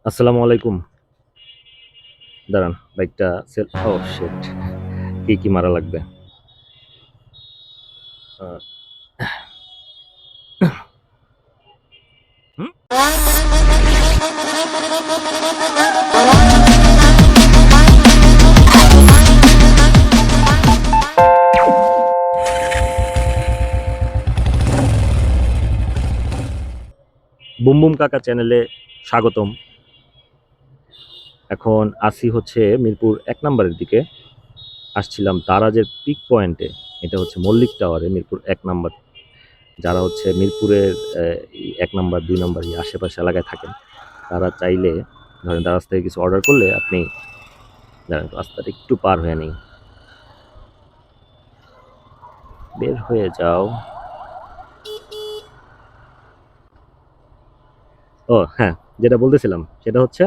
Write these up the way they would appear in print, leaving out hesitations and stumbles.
আসসালামু আলাইকুম। দাঁড়ান বাইকটা সেল ও শিট কি মারা লাগবে। আহ, হুম? বুম বুম কাকা চ্যানেলে স্বাগতম। এখন আসি হচ্ছে মিরপুর ১ নম্বরের দিকে। আসছিলাম দারাজের পিক পয়েন্টে। এটা হচ্ছে মল্লিক টাওয়ারে মিরপুর ১ নম্বর। যারা হচ্ছে মিরপুরের এই ১ নম্বর ২ নম্বর এই আশেপাশে এলাকায় থাকেন তারা চাইলে ধরেন দারাজ থেকে কিছু অর্ডার করলে আপনি রাস্তাটা একটু পার হয়ে নেই, বের হয়ে যাও। ও হ্যাঁ, যেটা বলতেছিলাম সেটা হচ্ছে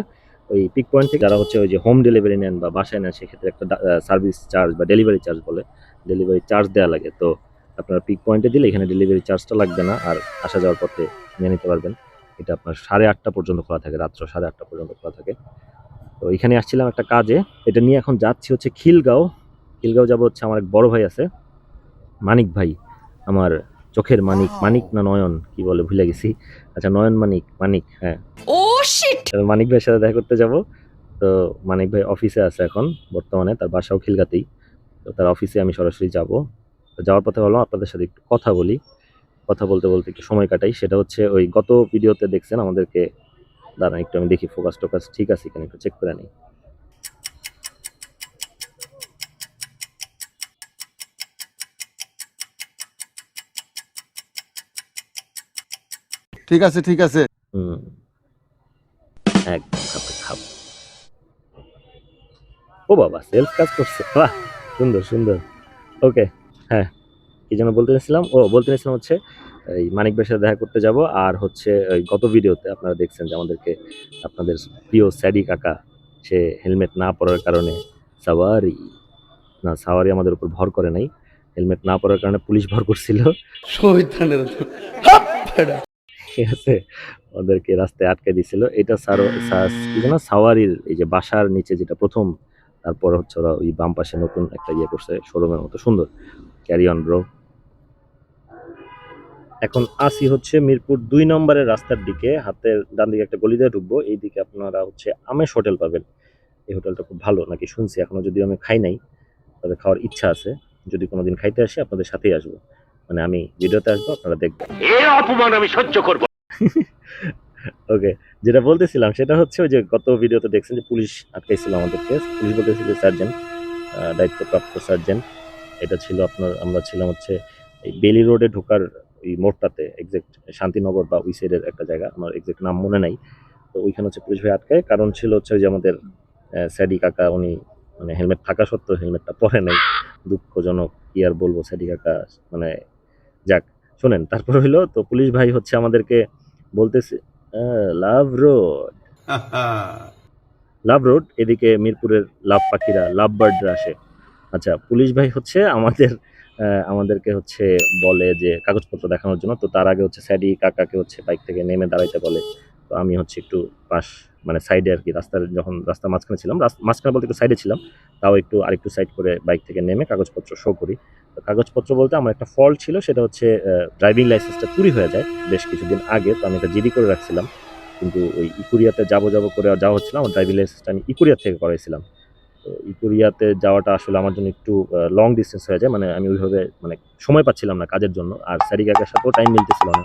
ওই পিক পয়েন্ট থেকে যারা হচ্ছে ওই যে হোম ডেলিভারি নেন বা বাসায় নেন সেক্ষেত্রে একটা সার্ভিস চার্জ বা ডেলিভারি চার্জ বলে, ডেলিভারি চার্জ দেওয়া লাগে। তো আপনার পিক পয়েন্টে দিলে এখানে ডেলিভারি চার্জটা লাগবে না, আর আসা যাওয়ার পথে নিয়ে নিতে পারবেন। এটা আপনার 8:30 পর্যন্ত খোলা থাকে, রাত্র 8:30 পর্যন্ত খোলা থাকে। তো এখানে আসছিলাম একটা কাজে, এটা নিয়ে এখন যাচ্ছি হচ্ছে খিলগাঁও। খিলগাঁও যাবো হচ্ছে, আমার এক বড় ভাই আছে মানিক ভাই, আমার চোখের মানিক, মানিক না নয়ন কি বলে ভুলে গেছি। আচ্ছা নয়ন মানিক, মানিক হ্যাঁ। ও শিট, মানিক ভাইয়ের সাথে দেখা করতে যাব। তো মানিক ভাই অফিসে আছে এখন বর্তমানে, তার বাসাও খিলগাতেই। তো তার অফিসে আমি সরাসরি যাব। তো যাওয়ার পথে ভাবলাম আপনাদের সাথে একটু কথা বলি, কথা বলতে বলতে একটু সময় কাটাই। সেটা হচ্ছে ওই গত ভিডিওতে দেখছেন আমাদেরকে, দাঁড়ান একটু আমি দেখি ফোকাস টোকাস ঠিক আছে কিনা একটু চেক করে নিই। ঠিক আছে ঠিক আছে। হুম, একদম খাপে খাপ। ও বাবা সেলফ কাজ করছে, বাহ সুন্দর সুন্দর। ওকে হ্যাঁ, কি যেন বলতে চাইছিলাম, বলতে চাইছিলাম হচ্ছে এই মানিক ভাইয়ের সাথে দেখা করতে যাব। আর হচ্ছে ওই গত ভিডিওতে আপনারা দেখছেন যে আমাদেরকে আপনাদের প্রিয় স্যাডি কাকা, সে হেলমেট না পরার কারণে সাওয়ারি সাওয়ারি আমাদের উপর ভর করে নাই, হেলমেট না পরার কারণে পুলিশ ভর করছিল। ঠিক আছে, ওদেরকে রাস্তায় আটকে দিছিল। এটা কি যেন সাওয়ারির এই যে বাসার নিচে যেটা প্রথম, তারপর হচ্ছে ওরা ওই বাম পাশে নতুন একটা ইয়ে করছে শোরুমের মতো সুন্দর। Carry on bro. এখন আসি হচ্ছে মিরপুর ২ নম্বরের রাস্তার দিকে, হাতের ডান দিকে একটা গলি দিয়ে ঢুকবো। এই দিকে আপনারা হচ্ছে আমেশ হোটেল পাবেন। এই হোটেলটা খুব ভালো নাকি শুনছি, এখনো যদিও আমি খাই নাই, তবে খাওয়ার ইচ্ছা আছে। যদি কোনোদিন খাইতে আসি আপনাদের সাথেই আসবো, মানে আমি ভিডিওতে আসবো, আপনারা দেখবেন। এই অপমান আমি সহ্য করব। ওকে, যেটা বলতেছিলাম সেটা হচ্ছে ওই যে গত ভিডিওতে দেখছেন যে পুলিশ আটকাইছিল আমাদেরকে। পুলিশ বলতেছিল সার্জেন্ট, দায়িত্বপ্রাপ্ত সার্জেন্ট। এটা ছিল আপনার, আমরা ছিলাম হচ্ছে এই বেলি রোডে ঢোকার ওই মোড়টাতে, এক্সাক্ট শান্তিনগর বা ওই সাইডের একটা জায়গা, আমার এক্সাক্ট নাম মনে নাই। তো ওইখানে হচ্ছে পুলিশ ভাই আটকায়, কারণ ছিল হচ্ছে ওই যে আমাদের স্যাডি কাকা, উনি মানে হেলমেট থাকা সত্ত্বেও হেলমেটটা পরে নাই। দুঃখজনক, কি আর বলবো স্যাডি কাকা, মানে যাক শোনেন। তারপর হইলো তো পুলিশ ভাই হচ্ছে আমাদেরকে বলতেছে লাভ রোড, লাভ রোড এদিকে মিরপুরের লাভ পাখিরা, লাভ বার্ডরা আসে। আচ্ছা পুলিশ ভাই হচ্ছে আমাদেরকে হচ্ছে বলে যে কাগজপত্র দেখানোর জন্য। তো তার আগে হচ্ছে স্যাডি কাকাকে হচ্ছে বাইক থেকে নেমে দাঁড়াইতে বলে। তো আমি হচ্ছে একটু পাশ, মানে সাইডে আর কি, যখন রাস্তার মাঝখানে ছিলাম, মাঝখানে বলতে একটু সাইডে ছিলাম, তাও একটু আরেকটু সাইড করে বাইক থেকে নেমে কাগজপত্র শো করি। তো কাগজপত্র বলতে আমার একটা ফল্ট ছিল, সেটা হচ্ছে ড্রাইভিং লাইসেন্সটা চুরি হয়ে যায় বেশ কিছুদিন আগে। তো আমি এটা জিডি করে রাখছিলাম, কিন্তু ওই ইকুরিয়াতে যাবো করে যাওয়া হচ্ছিল, আমার ড্রাইভিং লাইসেন্সটা আমি ইকুরিয়া থেকে করাইছিলাম। তো ইকুরিয়াতে যাওয়াটা আসলে আমার জন্য একটু লং ডিস্টেন্স হয়ে যায়, মানে আমি ওইভাবে মানে সময় পাচ্ছিলাম না কাজের জন্য, আর স্যারি কাকার সাথেও টাইম মিলতেছিল না।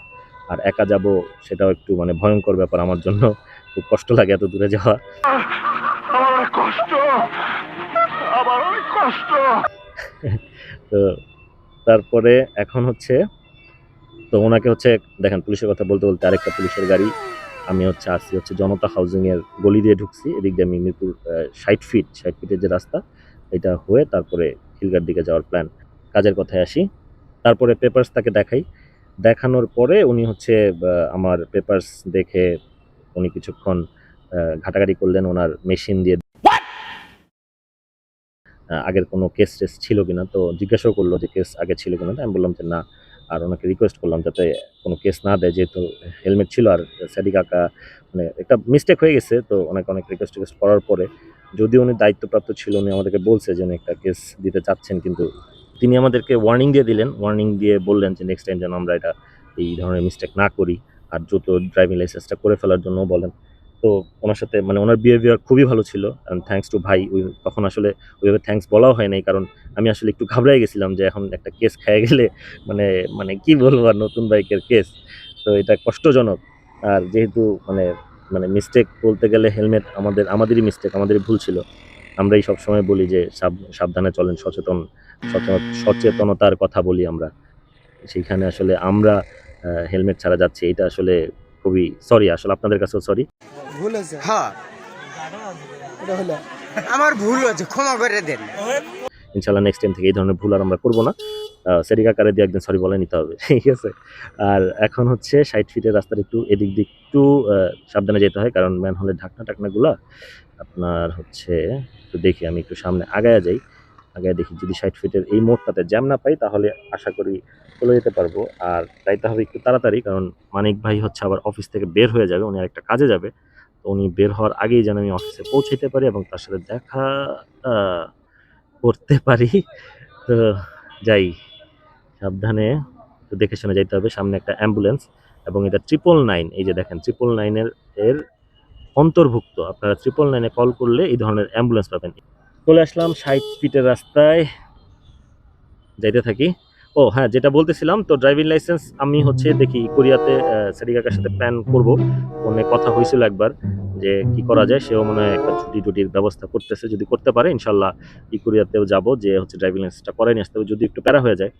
আর একা যাব সেটাও একটু মানে ভয়ঙ্কর ব্যাপার আমার জন্য, খুব কষ্ট লাগে এত দূরে যাওয়া। আমার অনেক কষ্ট, আমার অনেক কষ্ট। তো তারপরে এখন হচ্ছে, তো ওনাকে হচ্ছে দেখেন পুলিশের কথা বলতে বলতে আরেকটা পুলিশের গাড়ি, আমি হচ্ছে আসছি হচ্ছে জনতা হাউজিং এর গলি দিয়ে ঢুকছি। এদিক দিয়ে আমি মিরপুর ৬০ ফিটের যে রাস্তা, এটা হয়ে তারপরে খিলগার দিকে যাওয়ার প্ল্যান। কাজের কথায় আসি, তারপরে পেপারস তাকে দেখাই। দেখানোর পরে উনি হচ্ছে আমার পেপারস দেখে উনি কিছুক্ষণ ঘাটাঘাটি করলেন ওনার মেশিন দিয়ে, আগের কোনো কেস টেস ছিল কিনা। তো জিজ্ঞাসাও করলো যে কেস আগে ছিল কিনা, আমি বললাম যে না। আর ওনাকে রিকোয়েস্ট করলাম যাতে কোনো কেস না দেয়, যেহেতু হেলমেট ছিল। আর স্যাডি কাকা মানে একটা মিস্টেক হয়ে গেছে, তো অনেক অনেক রিকোয়েস্ট করার পরে যদিও উনি দায়িত্বপ্রাপ্ত ছিল, উনি আমাদেরকে বলছে যে উনি একটা কেস দিতে চাচ্ছেন, কিন্তু তিনি আমাদেরকে ওয়ার্নিং দিয়ে দিলেন, ওয়ার্নিং দিয়ে বললেন যে নেক্সট টাইম যেন আমরা এটা এই ধরনের মিস্টেক না করি, আর দ্রুত ড্রাইভিং লাইসেন্সটা করে ফেলার জন্য বলেন। তো ওনার সাথে মানে ওনার বিহেভিয়ার খুবই ভালো ছিল, অ্যান্ড থ্যাঙ্কস টু ভাই। তখন আসলে ওইভাবে থ্যাঙ্কস বলাও হয় নাই, কারণ আমি আসলে একটু ঘাবড়াই গেছিলাম যে এখন একটা কেস খেয়ে গেলে মানে মানে কি বলবো, আর নতুন বাইকের কেস, তো এটা কষ্টজনক। আর যেহেতু মানে মানে মিস্টেক বলতে গেলে হেলমেট আমাদেরই মিস্টেক, আমাদেরই ভুল ছিল। আমরাই সবসময় বলি যে সাবধানে চলেন, সচেতনতার কথা বলি আমরা, সেইখানে আসলে আমরা হেলমেট ছাড়া যাচ্ছি, এটা আসলে খুবই সরি, আসলে আপনাদের কাছেও সরি। ভুল হয়েছে, হ্যাঁ এটা হলো আমার ভুল হয়েছে, ক্ষমা করে দেন। ইনশাল্লাহ নেক্সট টাইম থেকে এই ধরনের ভুল আর আমরা করবো না। সেরিকা কারে দিয়ে একদিন সরি বলে নিতে হবে, ঠিক আছে। আর এখন হচ্ছে 60 ফিটের রাস্তার একটু এদিক দিয়ে একটু সাবধানে যেতে হয়, কারণ ম্যানহোলের ঢাকনা টাকনাগুলা আপনার হচ্ছে একটু দেখি, আমি একটু সামনে আগায়া যাই, আগায় দেখি যদি 60 ফিটের এই মোড়টাতে জ্যাম না পাই তাহলে আশা করি চলে যেতে পারবো। আর যাইতে হবে একটু তাড়াতাড়ি, কারণ মানিক ভাই হচ্ছে আবার অফিস থেকে বের হয়ে যাবে, উনি আরেকটা কাজে যাবে। তো উনি বের হওয়ার আগেই যেন আমি অফিসে পৌঁছাইতে পারি এবং তার সাথে দেখা করতে পারি। তো যাই, সাবধানে একটু দেখে শুনে যাইতে হবে। সামনে একটা অ্যাম্বুলেন্স, এবং এটা 999, এই যে দেখেন 999 এর অন্তর্ভুক্ত। আপনারা 999 কল করলে এই ধরনের অ্যাম্বুলেন্স পাবেন। চলে আসলাম 60 ফিটের রাস্তায়, যাইতে থাকি। ও হ্যাঁ, যেটা বলতেছিলাম, তো ড্রাইভিং লাইসেন্স আমি হচ্ছে দেখি কোরিয়াতে সাদি কাকার সাথে প্ল্যান করব, ফোনে কথা হয়েছিল একবার যে কি করা যায়, সেও মনে হয় একটা ছুটির ব্যবস্থা করতেছে, যদি করতে পারে ইনশাল্লাহ কোরিয়াতেও যাব, যে হচ্ছে ড্রাইভিং লাইসেন্সটা করাই নিয়ে আসতে হবে, যদি একটু প্যারা হয়ে যায়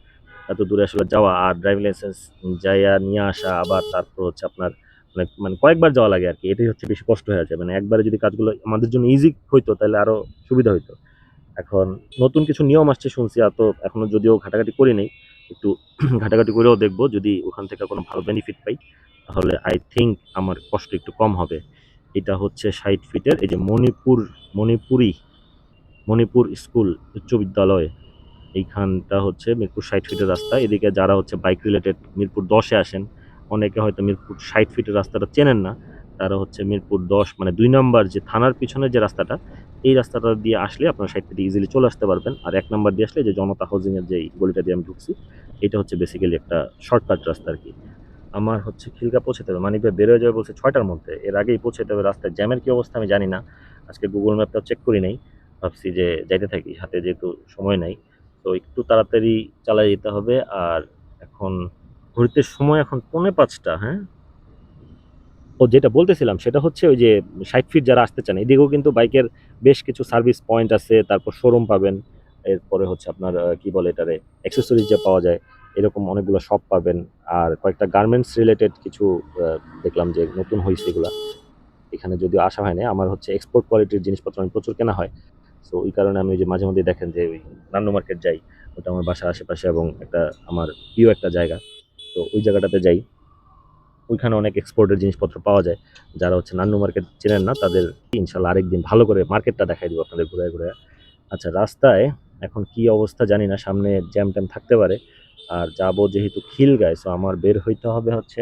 এত দূরে আসলে যাওয়া, আর ড্রাইভিং লাইসেন্স যাইয়া নিয়ে আসা, আবার তারপর হচ্ছে আপনার মানে মানে কয়েকবার যাওয়া লাগে আর কি, এটাই হচ্ছে বেশি কষ্ট হয়ে যায়। মানে একবারে যদি কাজগুলো আমাদের জন্য ইজি হইতো তাহলে আরো সুবিধা হইতো। এখন নতুন কিছু নিয়ম আসছে শুনছি, তো এখনো যদিও ঘাটাঘাটি করি নেই, একটু ঘাটাঘাটি করেও দেখবো, যদি ওখান থেকে কোনো ভালো বেনিফিট পাই তাহলে আই থিঙ্ক আমার কষ্ট একটু কম হবে। এটা হচ্ছে 60 ফিটের এই যে মণিপুরি মণিপুর স্কুল উচ্চ বিদ্যালয়, এইখানটা হচ্ছে মিরপুর 60 ফিটের রাস্তা। এদিকে যারা হচ্ছে বাইক রিলেটেড মিরপুর 10-এ আসেন, অনেকে হয়তো মিরপুর 60 ফিটের রাস্তাটা চেনেন না, তারা হচ্ছে মিরপুর 10 মানে 2 নম্বর যে থানার পিছনের যে রাস্তাটা, এই রাস্তাটা দিয়ে আসলে আপনারা 60 ফিটে ইজিলি চলে আসতে পারবেন। আর 1 নম্বর দিয়ে আসলে যে জনতা হাউজিং এর যে গলিটা দিয়ে আমি ঢুকছি, এটা হচ্ছে বেসিক্যালি একটা শর্টকাট রাস্তা আর কি। আমার হচ্ছে খিলগা পৌঁছাতে হবে, মানিক ভাই বেরোয় যাবে বলছে 6টার মধ্যে, এর আগেই পৌঁছাতে হবে। রাস্তায় জ্যামের কি অবস্থা আমি জানি না, আজকে গুগল ম্যাপটাও চেক করি নাই, ভাবছি যে যাইতে থাকি, হাতে যেহেতু সময় নাই, তো একটু তাড়াতাড়ি চালাই যেতে হবে। আর এখন ঘুরতে সময় এখন 4:45, হ্যাঁ। ও যেটা বলতেছিলাম সেটা হচ্ছে ওই যে 60 ফিট যারা আসতে চান, এদিকেও কিন্তু বাইকের বেশ কিছু সার্ভিস পয়েন্ট আছে, তারপর শোরুম পাবেন, এরপরে হচ্ছে আপনার কি বলে এটারে অ্যাক্সেসরিজ যে পাওয়া যায়, এরকম অনেকগুলো শপ পাবেন। আর কয়েকটা গার্মেন্টস রিলেটেড কিছু দেখলাম যে নতুন হয়েছে এগুলা, এখানে যদিও আসা হয় না, আমার হচ্ছে এক্সপোর্ট কোয়ালিটির জিনিসপত্র আমি প্রচুর কেনা হয়। সো ওই কারণে আমি ওই যে মাঝে মধ্যে দেখেন যে ওই নান্নু মার্কেট যাই, ওটা আমার বাসার আশেপাশে এবং একটা আমার প্রিয় একটা জায়গা, তো ওই জায়গাটাতে যাই, ওইখানে অনেক এক্সপোর্টের জিনিসপত্র পাওয়া যায়। যারা হচ্ছে নান্নু মার্কেট চেনেন না তাদের ইনশাল্লাহ আরেকদিন ভালো করে মার্কেটটা দেখাই দিব আপনাদের ঘুরে ঘুরে। আচ্ছা, রাস্তায় এখন কি অবস্থা জানি না, সামনে জ্যাম ট্যাম থাকতে পারে। আর যাবো যেহেতু খিলগায়, সো আমার বের হইতে হবে হচ্ছে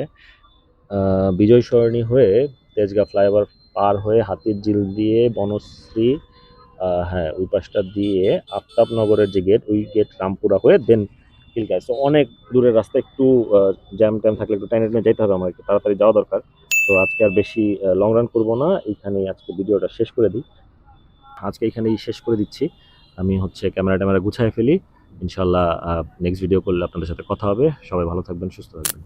বিজয় সরণি হয়ে তেজগাঁ ফ্লাইওভার পার হয়ে হাতিরঝিল দিয়ে বনশ্রী, হ্যাঁ ওই পাশটা দিয়ে আফতাবনগরের যে গেট, ওই গেট রামপুরা হয়ে দেন খিলগায়। সো অনেক দূরের রাস্তা, একটু জ্যাম ট্যাম থাকলে একটু টাইনে টাইনে যেতে হবে, আমার একটু তাড়াতাড়ি যাওয়া দরকার। তো আজকে আর বেশি লং রান করবো না, এইখানেই আজকে ভিডিওটা শেষ করে দিই। আজকে এইখানেই শেষ করে দিচ্ছি, আমি হচ্ছে ক্যামেরা ট্যামেরা গুছায় ফেলি। ইনশাল্লাহ নেক্সট ভিডিও করলে আপনাদের সাথে কথা হবে। সবাই ভালো থাকবেন, সুস্থ থাকবেন।